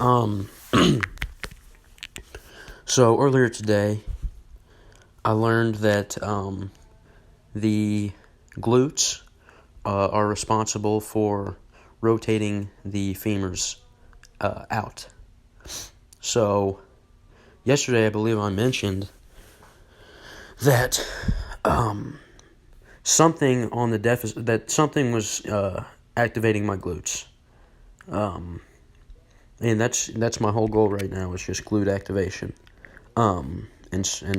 Um, so earlier today, I learned that the glutes are responsible for rotating the femurs out. So yesterday, I believe I mentioned that something on the deficit that something was activating my glutes. And that's my whole goal right now is just glute activation, and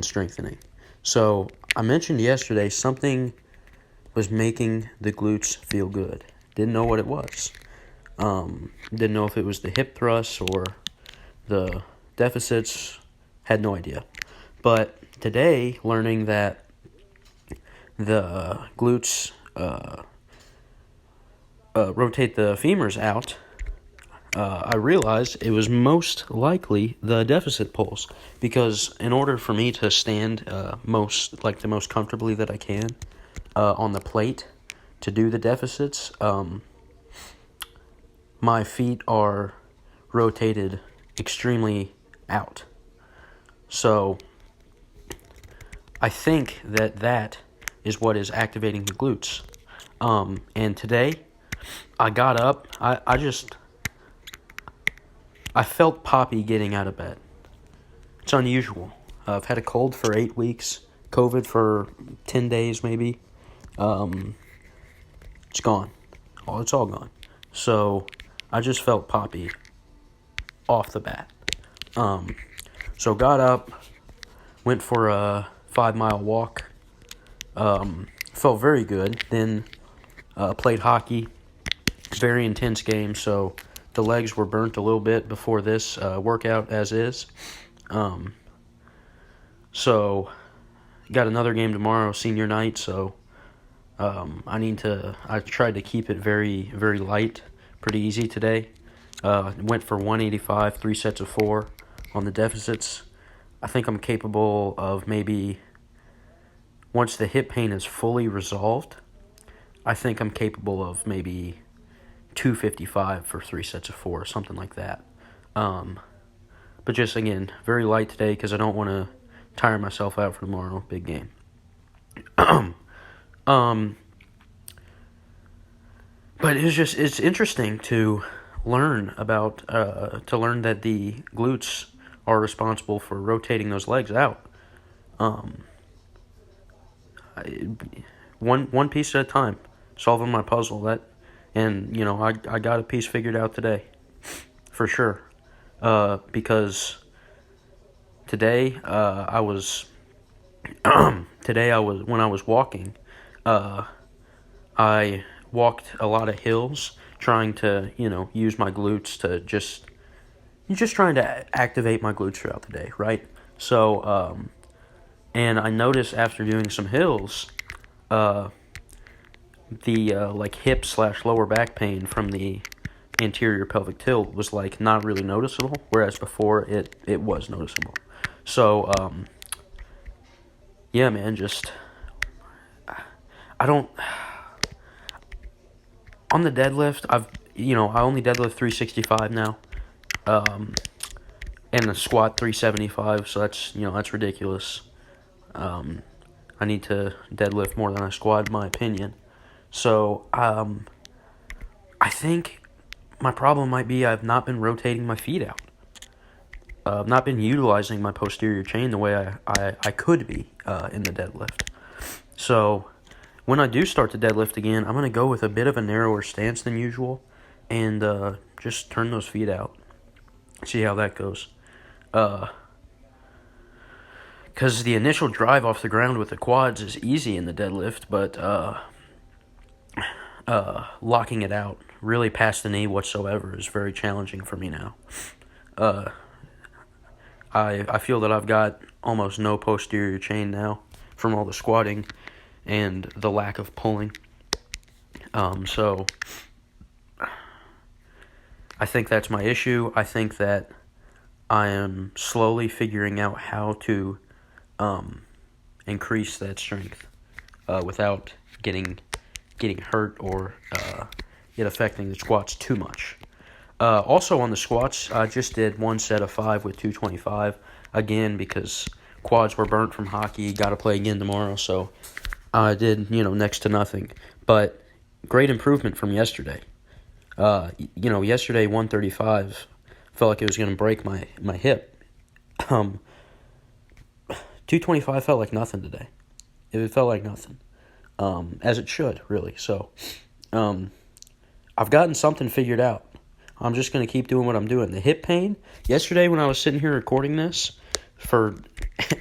strengthening. So I mentioned yesterday something was making the glutes feel good. Didn't know what it was. Didn't know if it was the hip thrusts or the deficits. Had no idea. But today, learning that the glutes rotate the femurs out, I realized it was most likely the deficit pulls, because in order for me to stand the most comfortably that I can on the plate to do the deficits, my feet are rotated extremely out. So I think that is what is activating the glutes. And today I got up. I felt poppy getting out of bed. It's unusual. I've had a cold for 8 weeks, COVID for 10 days maybe. It's gone. It's all gone. So I just felt poppy off the bat. So got up, went for a 5-mile walk. Felt very good. Then played hockey. Very intense game, so the legs were burnt a little bit before this workout as is. So got another game tomorrow, senior night, so I tried to keep it very, very light, pretty easy today. Went for 185, 3 sets of 4 on the deficits. I think I'm capable of maybe, once the hip pain is fully resolved, I think I'm capable of maybe 255 for 3 sets of 4, something like that. But just, again, very light today because I don't want to tire myself out for tomorrow, big game. But it's interesting to learn that the glutes are responsible for rotating those legs out. One piece at a time, solving my puzzle. And I got a piece figured out today, for sure. Because today when I was walking, I walked a lot of hills, trying to use my glutes to just trying to activate my glutes throughout the day, right? So and I noticed after doing some hills, the hip / lower back pain from the anterior pelvic tilt was not really noticeable, whereas before it was noticeable. So yeah, man, I don't, on the deadlift, I only deadlift 365 now, and the squat 375, so that's ridiculous. I need to deadlift more than I squat, in my opinion. So I think my problem might be I've not been rotating my feet out. I've not been utilizing my posterior chain the way I could be in the deadlift. So when I do start to deadlift again, I'm going to go with a bit of a narrower stance than usual and just turn those feet out. See how that goes. Because the initial drive off the ground with the quads is easy in the deadlift, but locking it out really past the knee whatsoever is very challenging for me now. I feel that I've got almost no posterior chain now from all the squatting and the lack of pulling. So I think that's my issue. I think that I am slowly figuring out how to increase that strength without getting hurt or it affecting the squats too much. Also on the squats, I just did one set of 5 with 225 again because quads were burnt from hockey. Got to play again tomorrow, so I did next to nothing. But great improvement from yesterday. Yesterday 135 felt like it was going to break my hip. 225 felt like nothing today. It felt like nothing, as it should really. So, I've gotten something figured out. I'm just going to keep doing what I'm doing. The hip pain, yesterday when I was sitting here recording this for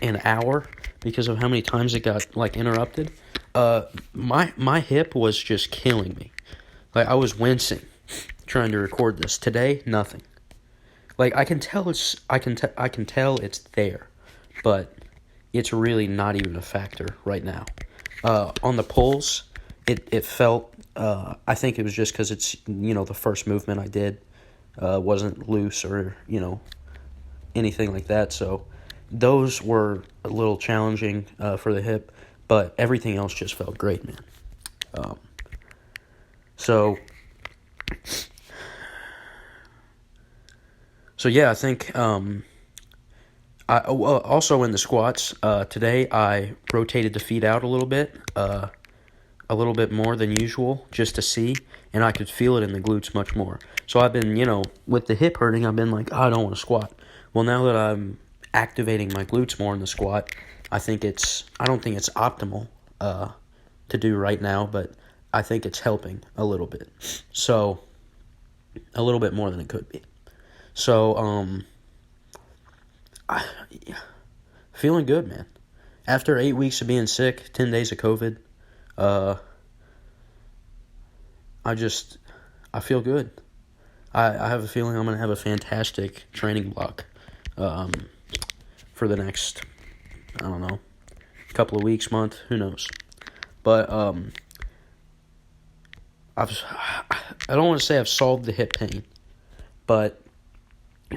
an hour because of how many times it got, interrupted, my hip was just killing me. Like, I was wincing trying to record this. Today, nothing. Like, I can tell it's there, but it's really not even a factor right now. On the pulls, it felt, I think it was just because it's, the first movement I did wasn't loose or, anything like that. So those were a little challenging for the hip, but everything else just felt great, man. So yeah, I think also in the squats today I rotated the feet out a little bit more than usual just to see, and I could feel it in the glutes much more. So I've been, with the hip hurting, I've been like, oh, I don't want to squat. Well, now that I'm activating my glutes more in the squat, I don't think it's optimal to do right now, but I think it's helping a little bit. So a little bit more than it could be. So feeling good, man. After 8 weeks of being sick, 10 days of COVID, I feel good. I have a feeling I'm going to have a fantastic training block for the next, I don't know, couple of weeks, month, who knows. But I don't want to say I've solved the hip pain, but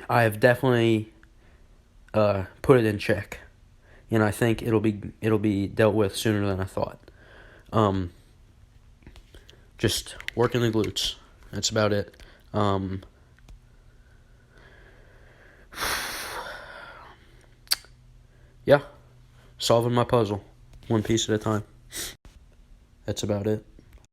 I have definitely put it in check, and I think it'll be dealt with sooner than I thought. Just working the glutes. That's about it. Yeah, solving my puzzle, one piece at a time. That's about it.